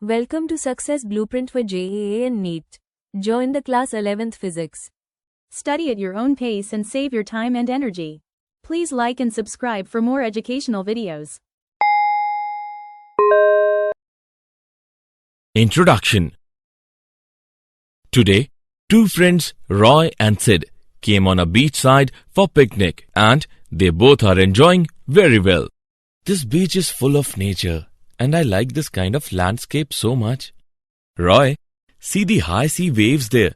Welcome to Success Blueprint for JEE and NEET. Join the class 11th Physics. Study at your own pace and save your time and energy. Please like and subscribe for more educational videos. Introduction. Today, two friends, Roy and Sid, came on a beachside for picnic and they both are enjoying very well. This beach is full of nature and I like this kind of landscape so much. Roy, see the high sea waves there.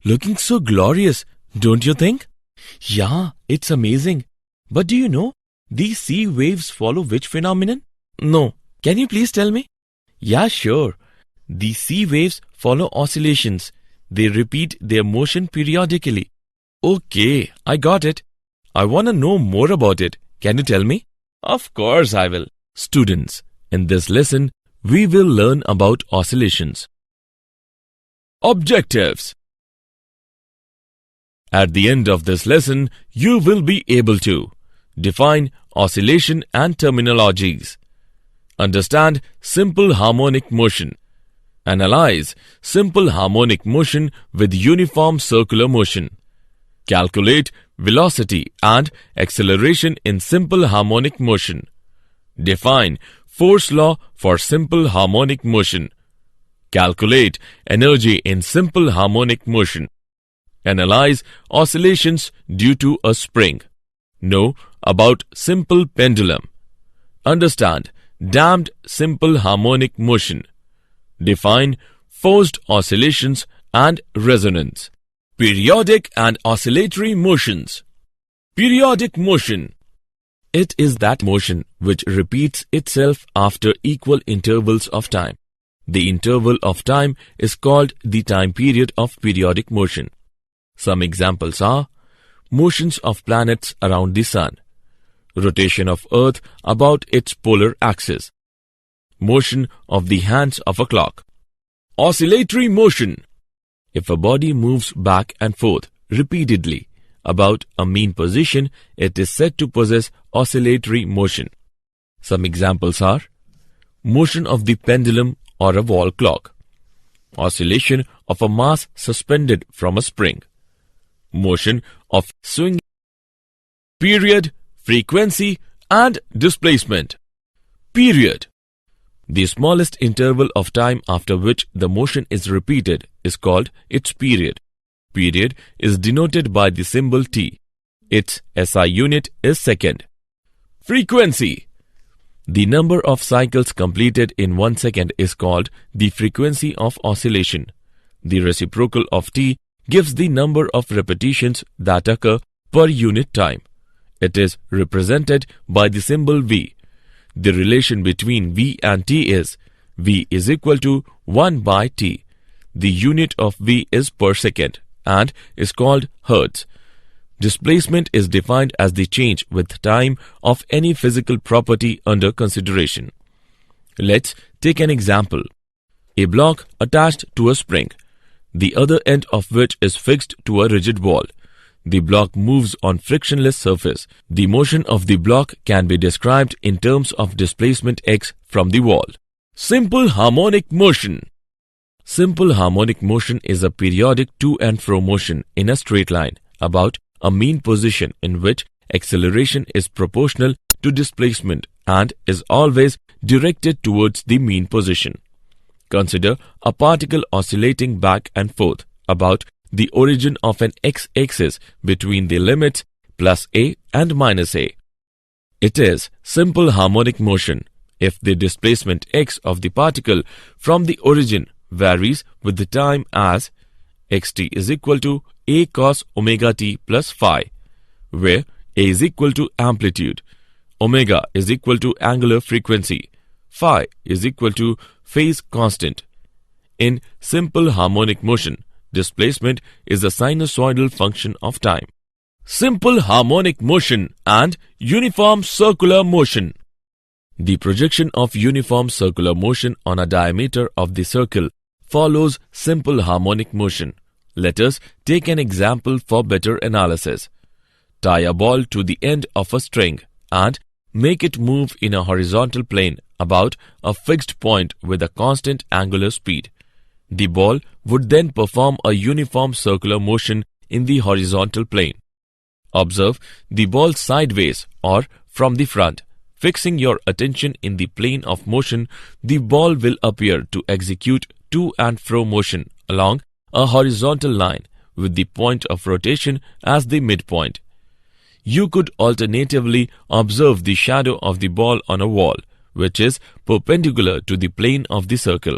Looking so glorious, don't you think? Yeah, it's amazing. But do you know, these sea waves follow which phenomenon? No. Can you please tell me? Yeah, sure. These sea waves follow oscillations. They repeat their motion periodically. Okay, I got it. I want to know more about it. Can you tell me? Of course I will. Students, in this lesson, we will learn about oscillations. Objectives. At the end of this lesson, you will be able to define oscillation and terminologies, understand simple harmonic motion, analyze simple harmonic motion with uniform circular motion, calculate velocity and acceleration in simple harmonic motion, define force law for simple harmonic motion, calculate energy in simple harmonic motion, analyze oscillations due to a spring, know about simple pendulum, understand damped simple harmonic motion, define forced oscillations and resonance. Periodic and oscillatory motions. Periodic motion. It is that motion which repeats itself after equal intervals of time. The interval of time is called the time period of periodic motion. Some examples are motions of planets around the sun, rotation of Earth about its polar axis, motion of the hands of a clock. Oscillatory motion. If a body moves back and forth repeatedly about a mean position, it is said to possess oscillatory motion. Some examples are motion of the pendulum or a wall clock, oscillation of a mass suspended from a spring, motion of swing. Period, frequency and displacement. Period. The smallest interval of time after which the motion is repeated is called its period. Period is denoted by the symbol T. Its SI unit is second. Frequency. The number of cycles completed in 1 second is called the frequency of oscillation. The reciprocal of T gives the number of repetitions that occur per unit time. It is represented by the symbol V. The relation between V and T is V is equal to 1 by T. The unit of V is per second and is called Hertz. Displacement is defined as the change with time of any physical property under consideration. Let's take an example. A block attached to a spring, the other end of which is fixed to a rigid wall. The block moves on frictionless surface. The motion of the block can be described in terms of displacement x from the wall. Simple harmonic motion. Simple harmonic motion is a periodic to and fro motion in a straight line about a mean position in which acceleration is proportional to displacement and is always directed towards the mean position. Consider a particle oscillating back and forth about the origin of an x-axis between the limits plus a and minus a. It is simple harmonic motion if the displacement x of the particle from the origin varies with the time as xt is equal to a cos omega t plus phi, where a is equal to amplitude, omega is equal to angular frequency, phi is equal to phase constant. In simple harmonic motion, displacement is a sinusoidal function of time. Simple harmonic motion and uniform circular motion. The projection of uniform circular motion on a diameter of the circle follows simple harmonic motion. Let us take an example for better analysis. Tie a ball to the end of a string and make it move in a horizontal plane about a fixed point with a constant angular speed. The ball would then perform a uniform circular motion in the horizontal plane. Observe the ball sideways or from the front. Fixing your attention in the plane of motion, the ball will appear to execute to and fro motion along a horizontal line with the point of rotation as the midpoint. You could alternatively observe the shadow of the ball on a wall, which is perpendicular to the plane of the circle.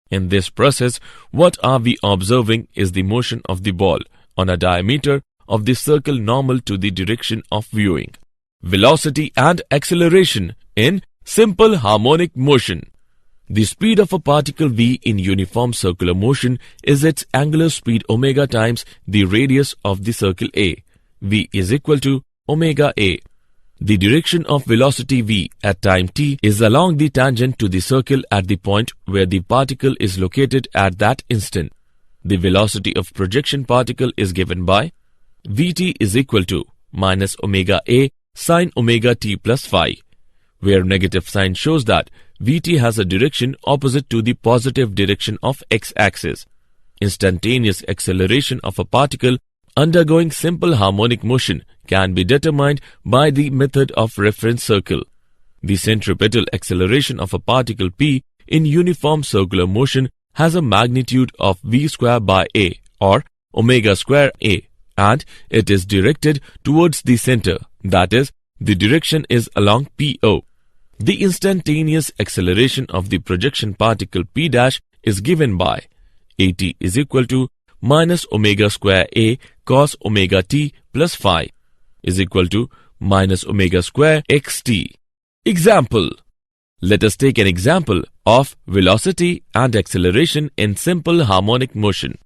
In this process, what are we observing is the motion of the ball on a diameter of the circle normal to the direction of viewing. Velocity and acceleration in simple harmonic motion. The speed of a particle v in uniform circular motion is its angular speed omega times the radius of the circle A. V is equal to omega A. The direction of velocity v at time t is along the tangent to the circle at the point where the particle is located at that instant. The velocity of projection particle is given by Vt is equal to minus omega A sine omega t plus phi, where negative sign shows that Vt has a direction opposite to the positive direction of x-axis. Instantaneous acceleration of a particle undergoing simple harmonic motion can be determined by the method of reference circle. The centripetal acceleration of a particle p in uniform circular motion has a magnitude of v square by a or omega square a, and it is directed towards the center, that is, the direction is along PO. The instantaneous acceleration of the projection particle p dash is given by at is equal to minus omega square a cos omega t plus phi is equal to minus omega square xt. Example. Let us take an example of velocity and acceleration in simple harmonic motion.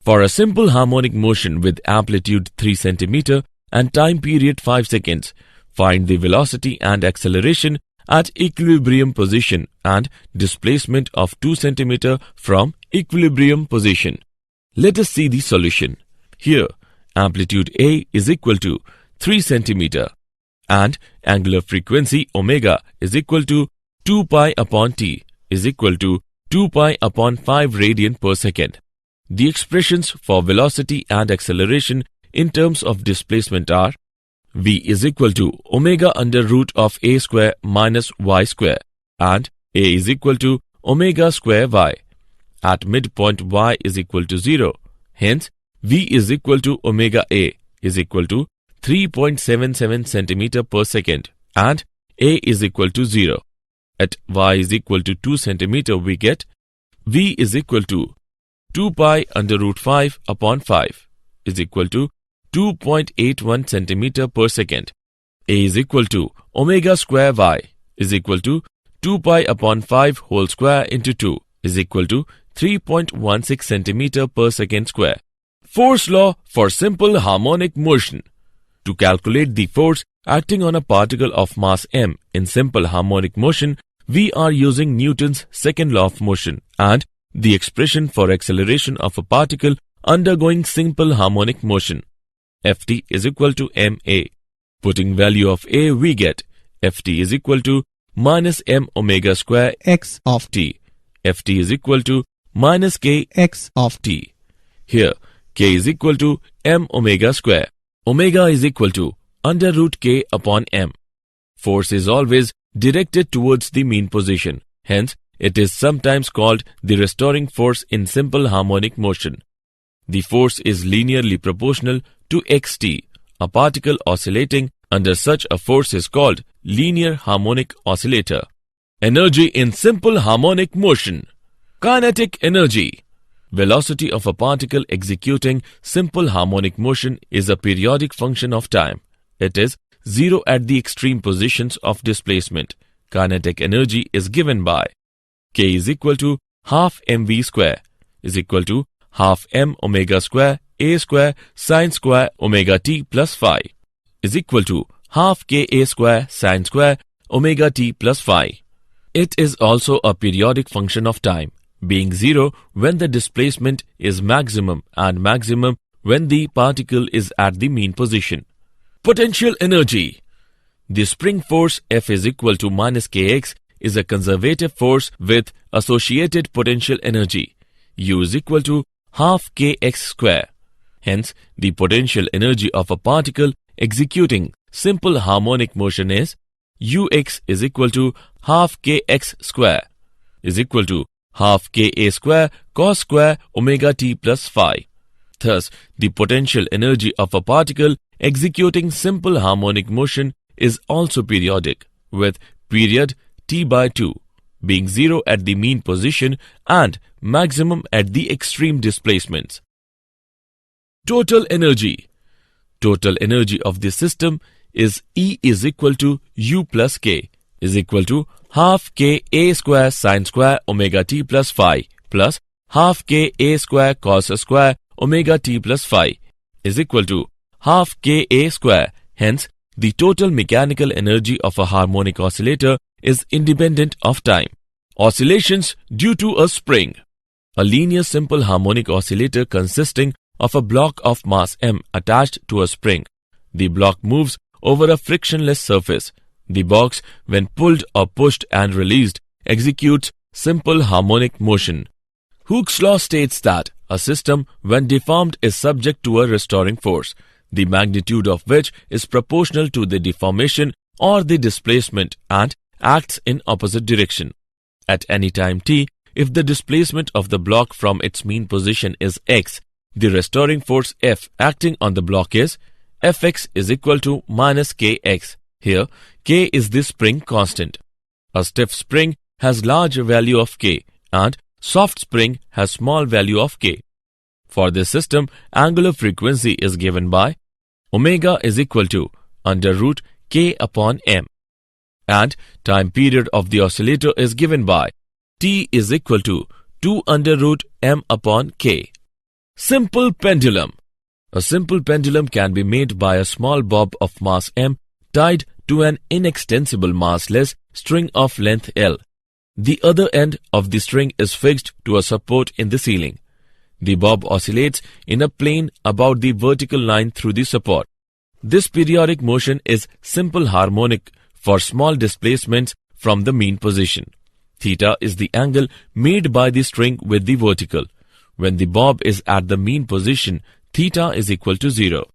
For a simple harmonic motion with amplitude 3 cm and time period 5 seconds, find the velocity and acceleration at equilibrium position and displacement of 2 cm from equilibrium position. Let us see the solution. Here, amplitude A is equal to 3 cm and angular frequency omega is equal to 2 pi upon t is equal to 2 pi upon 5 radian per second. The expressions for velocity and acceleration in terms of displacement are v is equal to omega under root of a square minus y square and a is equal to omega square y. At midpoint y is equal to 0. Hence, v is equal to omega a is equal to 3.77 cm per second and a is equal to 0. At y is equal to 2 cm we get v is equal to 2 pi under root 5 upon 5 is equal to 2.81 cm per second. A is equal to omega square y is equal to 2 pi upon 5 whole square into 2 is equal to 3.16 cm per second square. Force law for simple harmonic motion. To calculate the force acting on a particle of mass m in simple harmonic motion, we are using Newton's second law of motion and the expression for acceleration of a particle undergoing simple harmonic motion. Ft is equal to ma. Putting value of a, we get Ft is equal to minus m omega square x of t. Ft is equal to minus k x of t. Here, k is equal to m omega square. Omega is equal to under root k upon m. Force is always directed towards the mean position. Hence, it is sometimes called the restoring force in simple harmonic motion. The force is linearly proportional to xt. A particle oscillating under such a force is called linear harmonic oscillator. Energy in simple harmonic motion. Kinetic energy. Velocity of a particle executing simple harmonic motion is a periodic function of time. It is 0 at the extreme positions of displacement. Kinetic energy is given by k is equal to half mv square is equal to half m omega square a square sine square omega t plus phi is equal to half k a square sine square omega t plus phi. It is also a periodic function of time, being 0 when the displacement is maximum and maximum when the particle is at the mean position. Potential energy. The spring force F is equal to minus kx is a conservative force with associated potential energy. U is equal to half kx square. Hence, the potential energy of a particle executing simple harmonic motion is Ux is equal to half kx square is equal to half ka square cos square omega t plus phi. Thus, the potential energy of a particle executing simple harmonic motion is also periodic, with period t by 2 being 0 at the mean position and maximum at the extreme displacements. Total energy. Total energy of the system is E is equal to U plus K is equal to half K A square sin square omega t plus phi plus half K A square cos square omega t plus phi is equal to half K A square. Hence, the total mechanical energy of a harmonic oscillator is independent of time. Oscillations due to a spring. A linear simple harmonic oscillator consisting of a block of mass m attached to a spring. The block moves over a frictionless surface. The box, when pulled or pushed and released, executes simple harmonic motion. Hooke's law states that a system, when deformed, is subject to a restoring force, the magnitude of which is proportional to the deformation or the displacement and acts in opposite direction. At any time t, if the displacement of the block from its mean position is x, the restoring force F acting on the block is Fx is equal to minus kx. Here, k is the spring constant. A stiff spring has large value of k and soft spring has small value of k. For this system, angular frequency is given by omega is equal to under root k upon m. And time period of the oscillator is given by t is equal to 2 under root m upon k. Simple pendulum. A simple pendulum can be made by a small bob of mass m tied to an inextensible massless string of length L. The other end of the string is fixed to a support in the ceiling. The bob oscillates in a plane about the vertical line through the support. This periodic motion is simple harmonic for small displacements from the mean position. Theta is the angle made by the string with the vertical. When the bob is at the mean position, theta is equal to 0.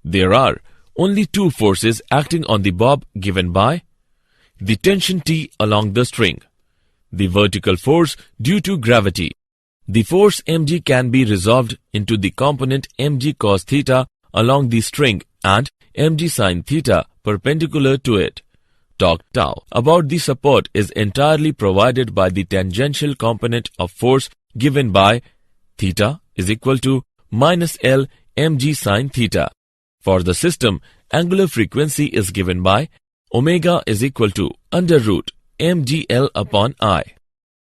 There are only two forces acting on the bob given by the tension T along the string, the vertical force due to gravity. The force mg can be resolved into the component mg cos theta along the string and mg sin theta perpendicular to it. Torque tau about the support is entirely provided by the tangential component of force given by theta is equal to minus L mg sin theta. For the system, angular frequency is given by omega is equal to under root mgl upon I.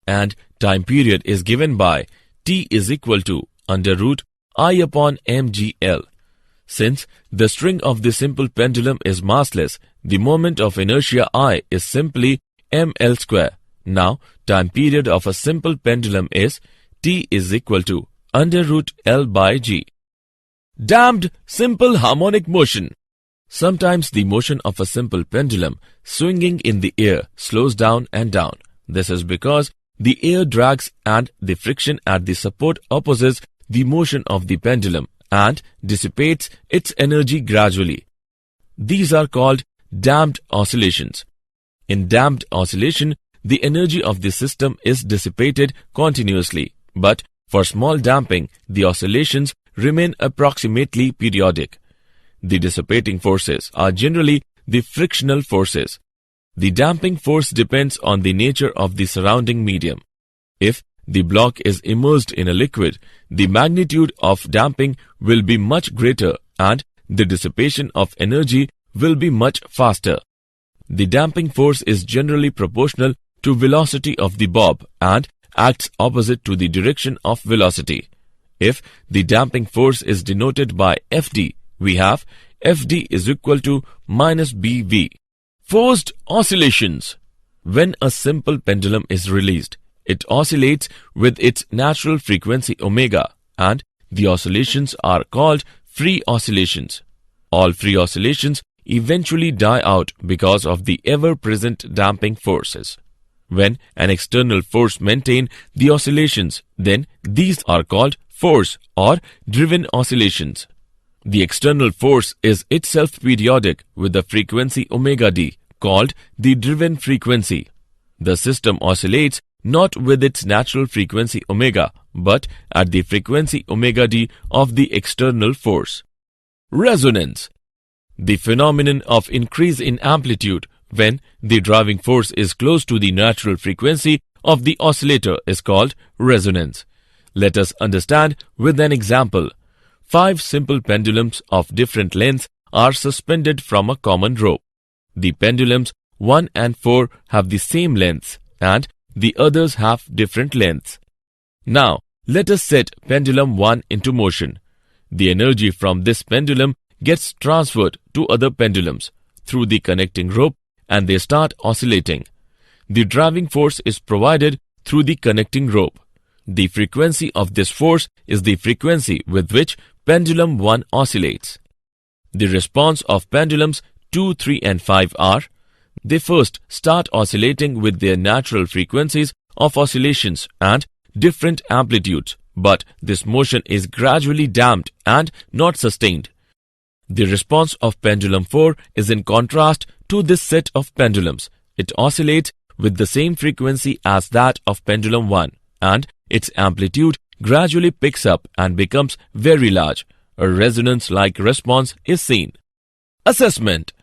And time period is given by t is equal to under root I upon mgl. Since the string of the simple pendulum is massless, the moment of inertia I is simply ml square. Now, time period of a simple pendulum is t is equal to under root L by g. Damped simple harmonic motion. Sometimes the motion of a simple pendulum swinging in the air slows down and down. This is because the air drags and the friction at the support opposes the motion of the pendulum and dissipates its energy gradually. These are called damped oscillations. In damped oscillation, the energy of the system is dissipated continuously, but for small damping, the oscillations remain approximately periodic. The dissipating forces are generally the frictional forces. The damping force depends on the nature of the surrounding medium. If the block is immersed in a liquid, the magnitude of damping will be much greater and the dissipation of energy will be much faster. The damping force is generally proportional to velocity of the bob and acts opposite to the direction of velocity. If the damping force is denoted by Fd, we have Fd is equal to minus Bv. Forced oscillations. When a simple pendulum is released, it oscillates with its natural frequency omega, and the oscillations are called free oscillations. All free oscillations eventually die out because of the ever-present damping forces. When an external force maintains the oscillations, then these are called force or driven oscillations. The external force is itself periodic with the frequency omega d, called the driven frequency. The system oscillates not with its natural frequency omega, but at the frequency omega d of the external force. Resonance. The phenomenon of increase in amplitude when the driving force is close to the natural frequency of the oscillator is called resonance. Let us understand with an example. 5 simple pendulums of different lengths are suspended from a common rope. The pendulums 1 and 4 have the same lengths and the others have different lengths. Now, let us set pendulum 1 into motion. The energy from this pendulum gets transferred to other pendulums through the connecting rope and they start oscillating. The driving force is provided through the connecting rope. The frequency of this force is the frequency with which pendulum 1 oscillates. The response of pendulums 2, 3 and 5 are: they first start oscillating with their natural frequencies of oscillations and different amplitudes, but this motion is gradually damped and not sustained. The response of pendulum 4 is in contrast to this set of pendulums. It oscillates with the same frequency as that of pendulum 1 and its amplitude gradually picks up and becomes very large. A resonance-like response is seen. Assessment.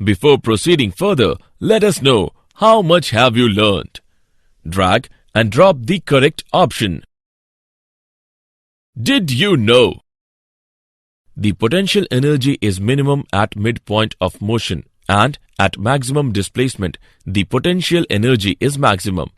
Before proceeding further, let us know how much have you learned. Drag and drop the correct option. Did you know? The potential energy is minimum at midpoint of motion and at maximum displacement, the potential energy is maximum.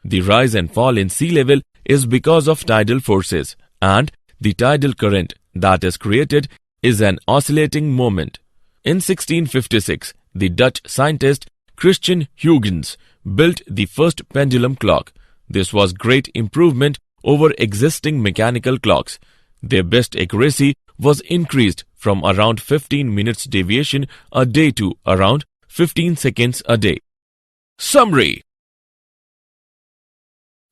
The rise and fall in sea level is because of tidal forces and the tidal current that is created is an oscillating moment. In 1656, the Dutch scientist Christian Huygens built the first pendulum clock. This was great improvement over existing mechanical clocks. Their best accuracy was increased from around 15 minutes deviation a day to around 15 seconds a day. Summary.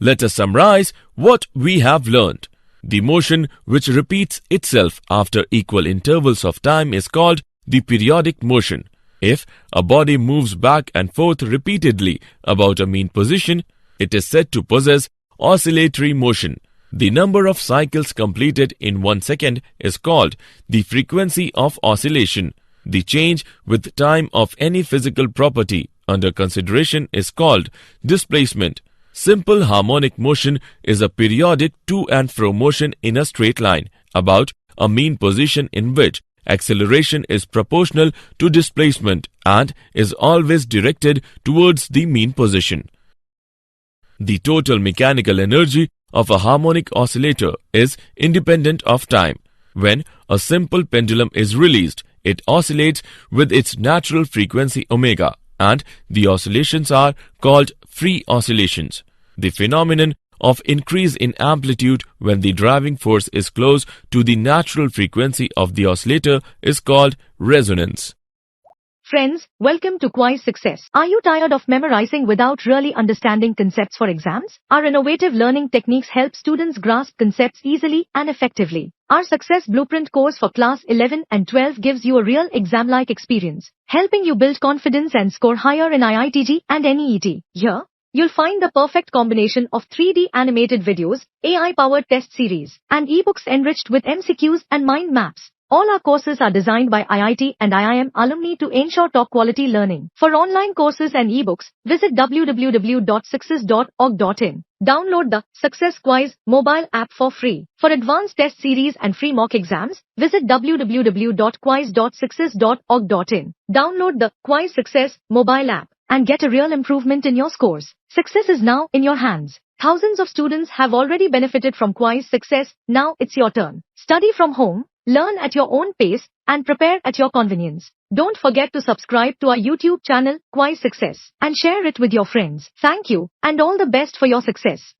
Let us summarize what we have learned. The motion which repeats itself after equal intervals of time is called the periodic motion. If a body moves back and forth repeatedly about a mean position, it is said to possess oscillatory motion. The number of cycles completed in 1 second is called the frequency of oscillation. The change with time of any physical property under consideration is called displacement. Simple harmonic motion is a periodic to and fro motion in a straight line about a mean position in which acceleration is proportional to displacement and is always directed towards the mean position. The total mechanical energy of a harmonic oscillator is independent of time. When a simple pendulum is released, it oscillates with its natural frequency omega, and the oscillations are called free oscillations. The phenomenon of increase in amplitude when the driving force is close to the natural frequency of the oscillator is called resonance. Friends, welcome to Kwiiz Success. Are you tired of memorizing without really understanding concepts for exams? Our innovative learning techniques help students grasp concepts easily and effectively. Our Success Blueprint course for Class 11 and 12 gives you a real exam-like experience, helping you build confidence and score higher in IIT-JEE and NEET. Here, you'll find the perfect combination of 3D animated videos, AI-powered test series, and ebooks enriched with MCQs and mind maps. All our courses are designed by IIT and IIM alumni to ensure top-quality learning. For online courses and ebooks, visit www.success.org.in. Download the Success Kwiiz mobile app for free. For advanced test series and free mock exams, visit www.kwiiz.success.org.in. Download the Kwiiz Success mobile app and get a real improvement in your scores. Success is now in your hands. Thousands of students have already benefited from Kwiiz Success. Now it's your turn. Study from home, learn at your own pace, and prepare at your convenience. Don't forget to subscribe to our YouTube channel, Kwiiz Success, and share it with your friends. Thank you, and all the best for your success.